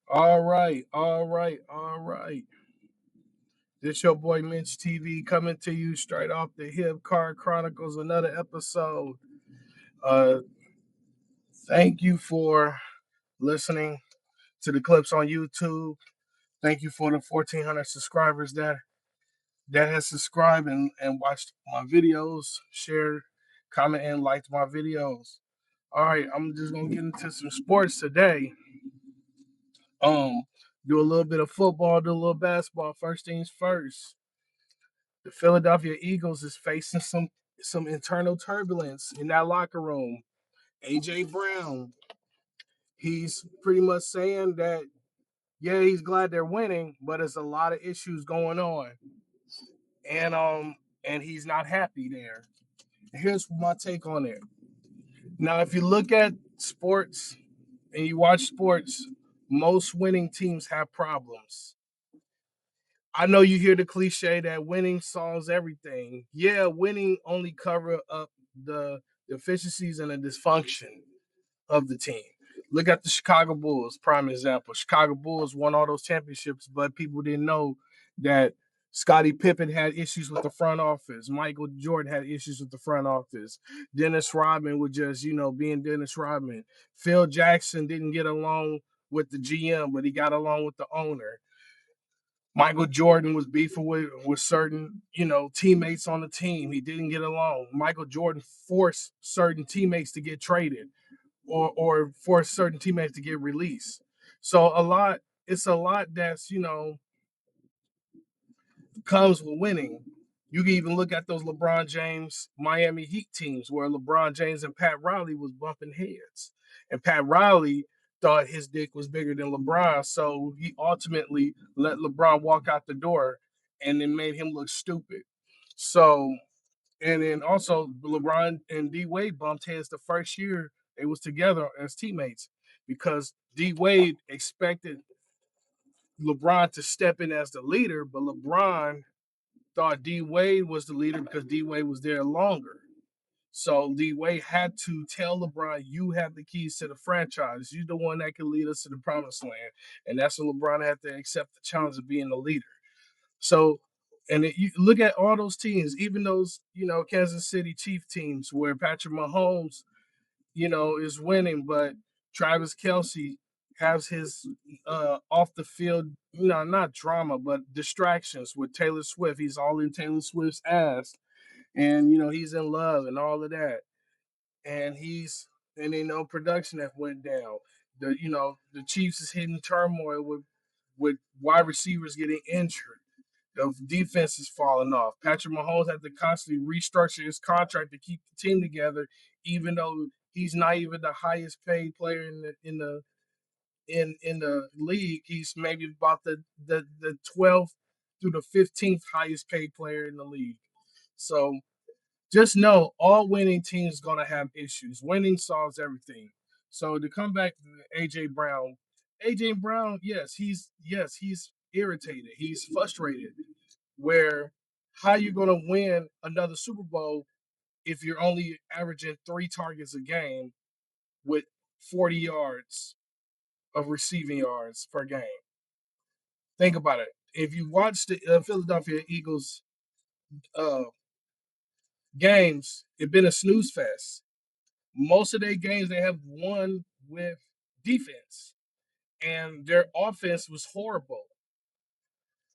All right, all right, all right. This your boy Mitch TV coming to you straight off the hip. Car Chronicles, another episode. Uh, thank you for listening to the clips on YouTube. Thank you for the 1,400 subscribers that has subscribed and watched my videos, shared, comment, and liked my videos. All right, I'm just gonna get into some sports today. Um, do a little bit of football, do a little basketball. First things first. The Philadelphia Eagles is facing some internal turbulence in that locker room. AJ Brown, he's pretty much saying that yeah, he's glad they're winning, but there's a lot of issues going on, and and he's not happy there. Here's my take on it. Now, if you look at sports and you watch sports, most winning teams have problems. I know you hear the cliche that winning solves everything. Yeah, winning only cover up the deficiencies and the dysfunction of the team. Look at the Chicago Bulls, prime example. Chicago Bulls won all those championships, but people didn't know that Scottie Pippen had issues with the front office. Michael Jordan had issues with the front office. Dennis Rodman was just, being Dennis Rodman. Phil Jackson didn't get along with the GM, but he got along with the owner. Michael Jordan was beefing with certain, teammates on the team. He didn't get along. Michael Jordan forced certain teammates to get traded or forced certain teammates to get released. So it's a lot that's, comes with winning. You can even look at those LeBron James Miami Heat teams where LeBron James and Pat Riley was bumping heads. And Pat Riley thought his dick was bigger than LeBron, so he ultimately let LeBron walk out the door and it made him look stupid. So, and then also LeBron and D Wade bumped heads the first year they was together as teammates because D Wade expected LeBron to step in as the leader, but LeBron thought D Wade was the leader because D Wade was there longer. So D Wade had to tell LeBron, "You have the keys to the franchise. You're the one that can lead us to the promised land." And that's when LeBron had to accept the challenge of being the leader. So, and you look at all those teams, even those Kansas City Chief teams where Patrick Mahomes is winning, but Travis Kelsey has his off the field, not drama, but distractions with Taylor Swift. He's all in Taylor Swift's ass, and he's in love and all of that, and production that went down. The Chiefs is hitting turmoil with wide receivers getting injured. The defense is falling off. Patrick Mahomes had to constantly restructure his contract to keep the team together, even though he's not even the highest paid player in the league. He's maybe about the 12th through the 15th highest paid player in the league. So just know all winning teams gonna have issues. Winning solves everything. So to come back to AJ Brown, he's irritated. He's frustrated. Where how you gonna win another Super Bowl if you're only averaging 3 targets a game with 40 yards of receiving yards per game? Think about it. If you watch the Philadelphia Eagles uh, games, it's been a snooze fest. Most of their games they have won with defense, and their offense was horrible.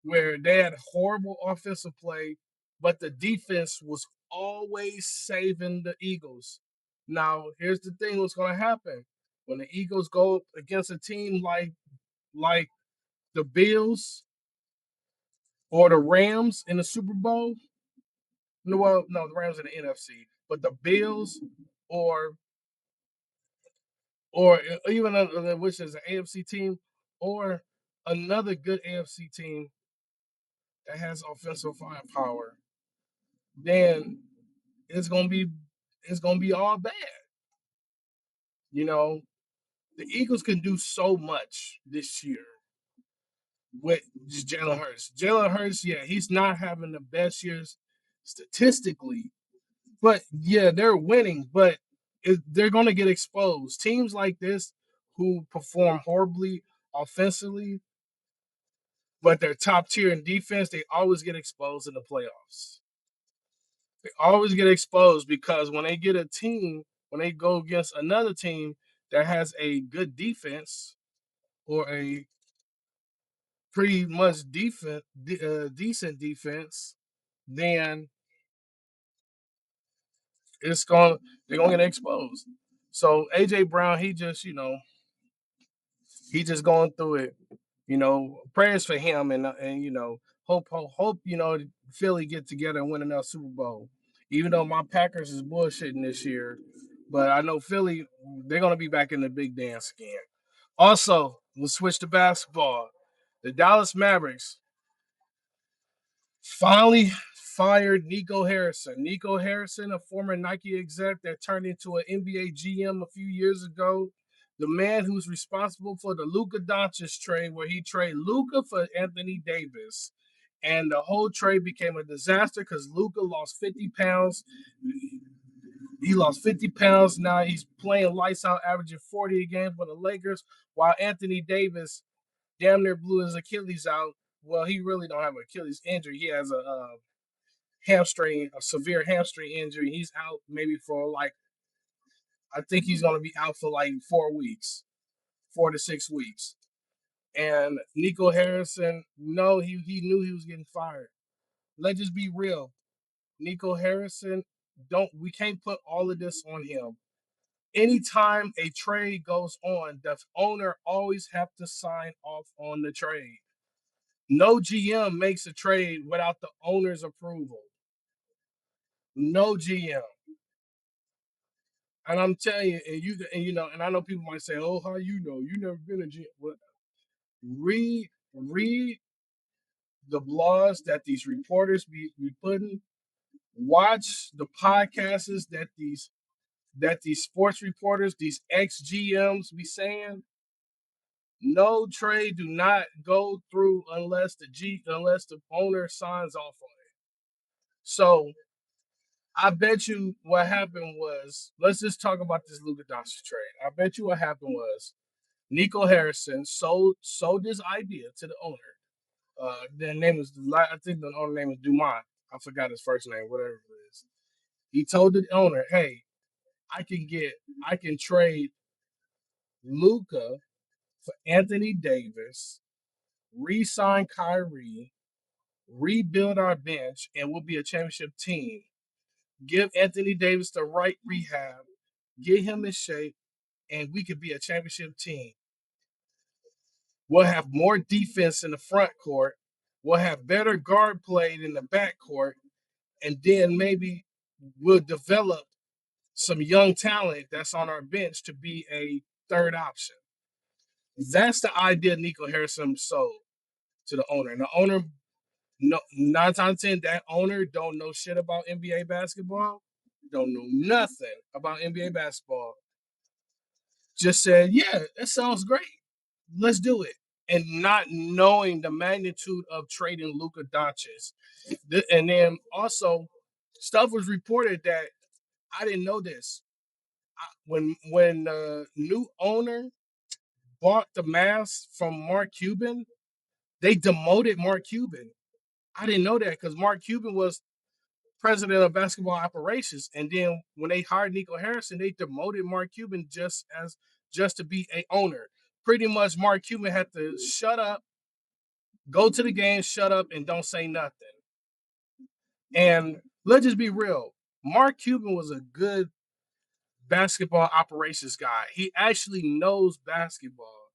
Where they had horrible offensive play, but the defense was always saving the Eagles. Now, here's the thing: what's going to happen when the Eagles go against a team like the Bills or the Rams in the Super Bowl? No, well, no, the Rams in the NFC, but the Bills or or even which is an AFC team or another good AFC team that has offensive firepower, then it's gonna be all bad. You know, the Eagles can do so much this year with Jalen Hurts. Jalen Hurts, yeah, he's not having the best years statistically, but yeah, they're winning, but they're gonna get exposed. Teams like this who perform horribly offensively, but they're top tier in defense, they always get exposed in the playoffs. They always get exposed because when they go against another team that has a good defense or a pretty much decent defense, then it's going they're gonna get exposed. So AJ Brown, he just going through it. Prayers for him and hope Philly get together and win another Super Bowl. Even though my Packers is bullshitting this year, but I know Philly they're gonna be back in the big dance again. Also, we'll switch to basketball. The Dallas Mavericks finally fired Nico Harrison. Nico Harrison, a former Nike exec that turned into an NBA GM a few years ago. The man who's responsible for the Luka Doncic trade, where he traded Luka for Anthony Davis. And the whole trade became a disaster because Luka lost 50 pounds. He lost 50 pounds. Now he's playing lights out, averaging 40 a game for the Lakers, while Anthony Davis damn near blew his Achilles out. Well, he really don't have an Achilles injury. He has a severe hamstring injury. He's out maybe for I think he's going to be out for like 4 weeks, 4 to 6 weeks. And Nico Harrison, no, he knew he was getting fired. Let's just be real. Nico Harrison, we can't put all of this on him. Anytime a trade goes on, the owner always have to sign off on the trade. No GM makes a trade without the owner's approval. No GM. And I'm telling you, and I know people might say, "Oh, how you know? You never been a GM." Well, read the blogs that these reporters be putting. Watch the podcasts that these sports reporters, these ex GMs, be saying. No trade do not go through unless the owner signs off on it. So I bet you what happened was, let's just talk about this Luka Doncic trade. I bet you what happened was Nico Harrison sold this idea to the owner. The name is, I think the owner name is Dumont. I forgot his first name, whatever it is. He told the owner, "Hey, I can trade Luka for Anthony Davis, re-sign Kyrie, rebuild our bench, and we'll be a championship team. Give Anthony Davis the right rehab, get him in shape, and we could be a championship team. We'll have more defense in the front court. We'll have better guard play in the back court, and then maybe we'll develop some young talent that's on our bench to be a third option." That's the idea Nico Harrison sold to the owner. And the owner, no, 9 times 10, that owner don't know shit about NBA basketball, don't know nothing about NBA basketball. Just said, "Yeah, that sounds great. Let's do it." And not knowing the magnitude of trading Luka Doncic. And then also, stuff was reported that I didn't know this. When the new owner bought the Mavs from Mark Cuban, they demoted Mark Cuban. I didn't know that because Mark Cuban was president of basketball operations, and then when they hired Nico Harrison, they demoted Mark Cuban just to be a owner. Pretty much, Mark Cuban had to shut up, go to the game, shut up, and don't say nothing. And let's just be real. Mark Cuban was a good basketball operations guy. He actually knows basketball.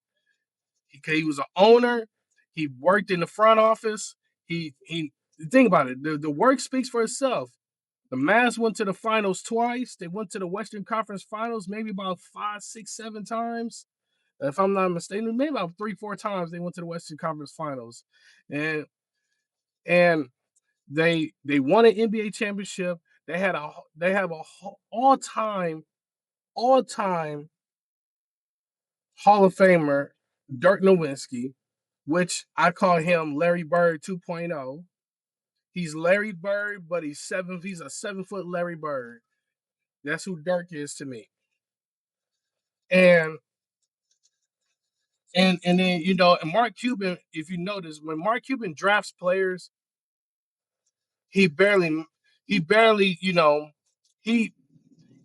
He was an owner. He worked in the front office. He think about it. The work speaks for itself. The Mavs went to the finals twice. They went to the Western Conference Finals maybe about 5, 6, 7 times. If I'm not mistaken, maybe about 3, 4 times they went to the Western Conference Finals, and and they won an NBA championship. They have a all time Hall of Famer, Dirk Nowitzki, which I call him Larry Bird 2.0. He's Larry Bird, but he's a 7-foot Larry Bird. That's who Dirk is to me. And And then and Mark Cuban, if you notice, when Mark Cuban drafts players, he barely he barely he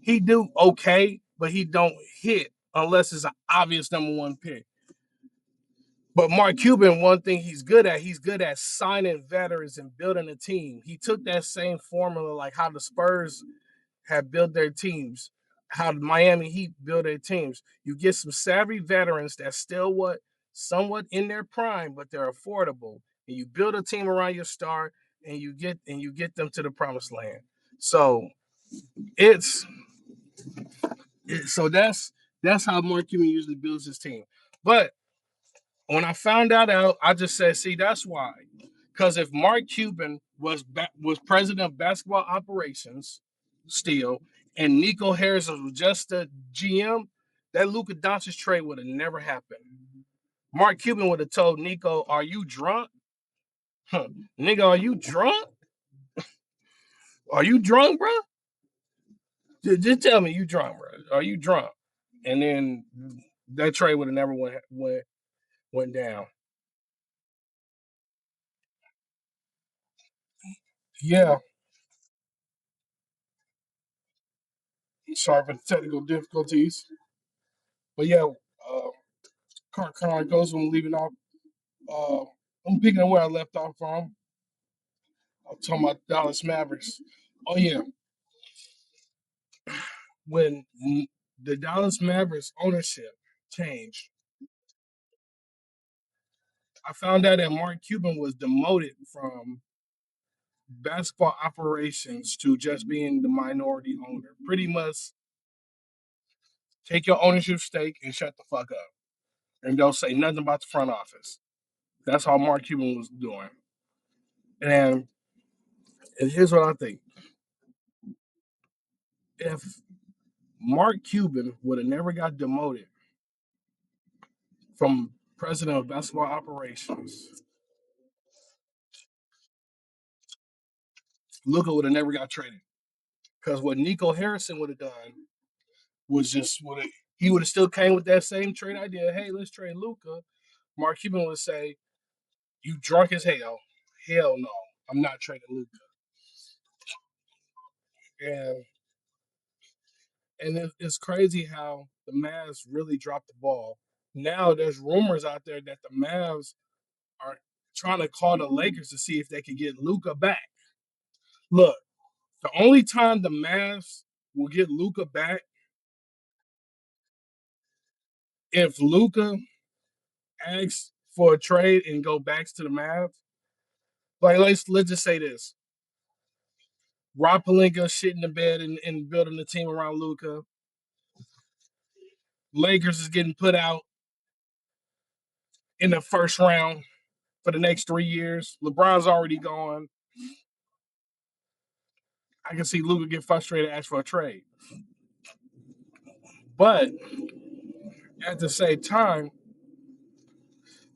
he do okay, but he don't hit unless it's an obvious number one pick. But Mark Cuban, one thing he's good at signing veterans and building a team. He took that same formula, like how the Spurs have built their teams, how the Miami Heat build their teams. You get some savvy veterans that's still somewhat in their prime, but they're affordable. And you build a team around your star, and you get them to the promised land. So it's so that's how Mark Cuban usually builds his team. But when I found that out, I just said, see, that's why. Because if Mark Cuban was president of basketball operations still, and Nico Harrison was just the GM, that Luka Doncic trade would have never happened. Mark Cuban would have told Nico, "Are you drunk? Huh. Nigga, are you drunk? Are you drunk, bro? Just tell me you drunk, bro. Are you drunk?" And then that trade would have never went down. Yeah, sorry for the technical difficulties, but yeah, car goes from leaving off. Uh, I'm picking up where I left off from. I'm talking about Dallas Mavericks. Oh yeah, when the Dallas Mavericks ownership changed, I found out that Mark Cuban was demoted from basketball operations to just being the minority owner. Pretty much take your ownership stake and shut the fuck up. And don't say nothing about the front office. That's how Mark Cuban was doing. And, and here's what I think. If Mark Cuban would have never got demoted from president of basketball operations, Luca would have never got traded. Because what Nico Harrison would have done was just would have he would have still came with that same trade idea. Hey, let's trade Luca. Mark Cuban would say, "You drunk as hell? Hell no, I'm not trading Luca." And it's crazy how the Mavs really dropped the ball. Now there's rumors out there that the Mavs are trying to call the Lakers to see if they could get Luca back. Look, the only time the Mavs will get Luca back if Luca asks for a trade and go back to the Mavs. Like let's just say this: Rob Pelinka shitting the bed and building the team around Luca. Lakers is getting put out in the first round for the next 3 years. LeBron's already gone. I can see Luca get frustrated, ask for a trade. But at the same time,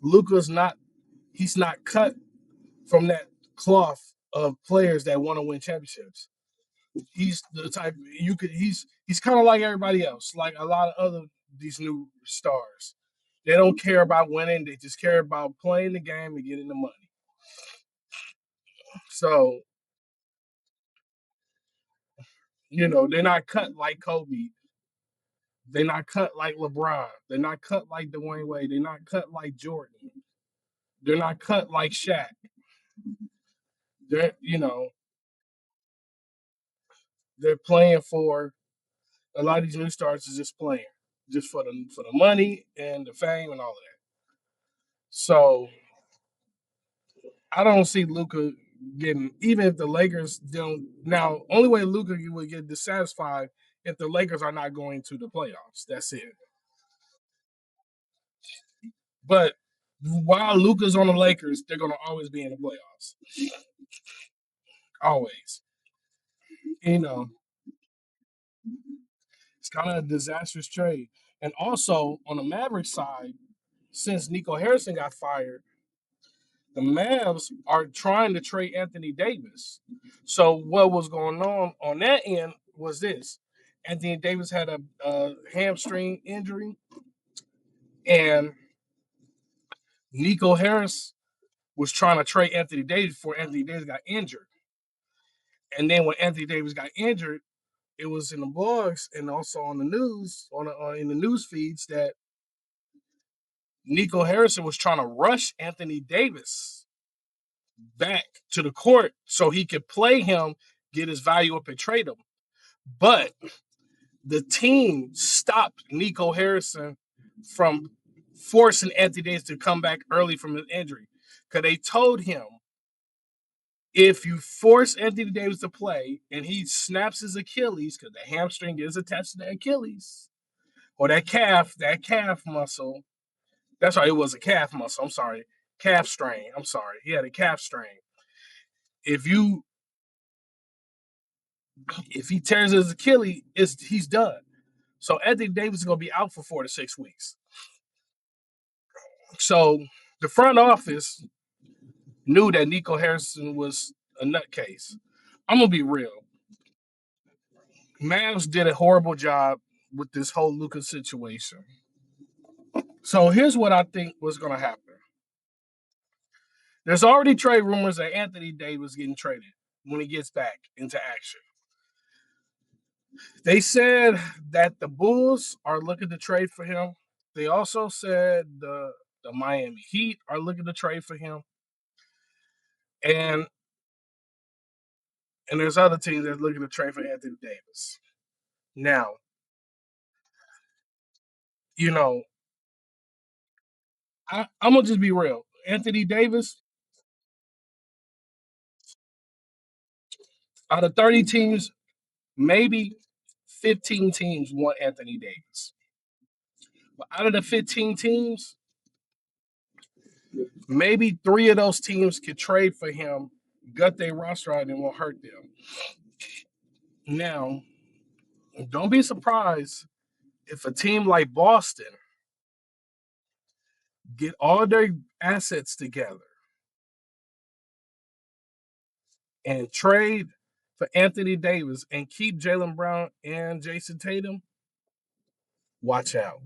Luca's not he's not cut from that cloth of players that want to win championships. He's the type you could he's kind of like everybody else, like a lot of other these new stars. They don't care about winning, they just care about playing the game and getting the money. So, they're not cut like Kobe. They're not cut like LeBron. They're not cut like Dwayne Wade. They're not cut like Jordan. They're not cut like Shaq. They're they're playing for a lot of these new stars is just playing, just for the money and the fame and all of that. So I don't see Luca getting even if the Lakers don't now. Only way Luca would get dissatisfied if the Lakers are not going to the playoffs. That's it. But while Luca's on the Lakers, they're gonna always be in the playoffs. Always. You know, it's kind of a disastrous trade. And also on the Maverick side, since Nico Harrison got fired, the Mavs are trying to trade Anthony Davis. So what was going on that end was this: Anthony Davis had a hamstring injury, and Nico Harris was trying to trade Anthony Davis before Anthony Davis got injured. And then when Anthony Davis got injured, it was in the blogs and also on the news, in the news feeds that Nico Harrison was trying to rush Anthony Davis back to the court so he could play him, get his value up, and trade him. But the team stopped Nico Harrison from forcing Anthony Davis to come back early from his injury. Because they told him, if you force Anthony Davis to play and he snaps his Achilles, because the hamstring is attached to the Achilles, or that calf muscle. That's right, it was a calf muscle. I'm sorry. Calf strain. I'm sorry. He had a calf strain. If you if he tears his Achilles, he's done. So Anthony Davis is gonna be out for 4 to 6 weeks. So the front office knew that Nico Harrison was a nutcase. I'm gonna be real. Mavs did a horrible job with this whole Luka situation. So here's what I think was gonna happen. There's already trade rumors that Anthony Davis getting traded when he gets back into action. They said that the Bulls are looking to trade for him. They also said the Miami Heat are looking to trade for him. And there's other teams that are looking to trade for Anthony Davis. Now, you know, I'm gonna just be real. Anthony Davis, out of 30 teams, maybe 15 teams want Anthony Davis. But out of the 15 teams, maybe 3 of those teams could trade for him, gut their roster out, and won't hurt them. Now, don't be surprised if a team like Boston get all their assets together and trade for Anthony Davis and keep Jaylen Brown and Jason Tatum. Watch out,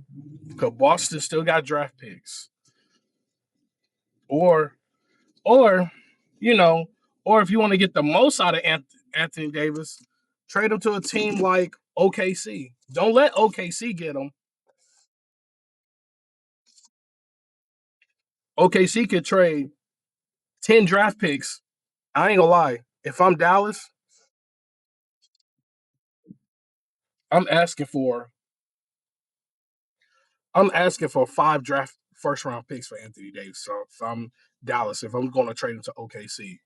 because Boston still got draft picks, or or you know, or if you want to get the most out of Anthony Davis, trade him to a team like OKC. Don't let OKC get him. OKC could trade 10 draft picks. I ain't gonna lie. If I'm Dallas, I'm asking for I'm asking for 5 draft first round picks for Anthony Davis. So if I'm Dallas, if I'm going to trade him to OKC.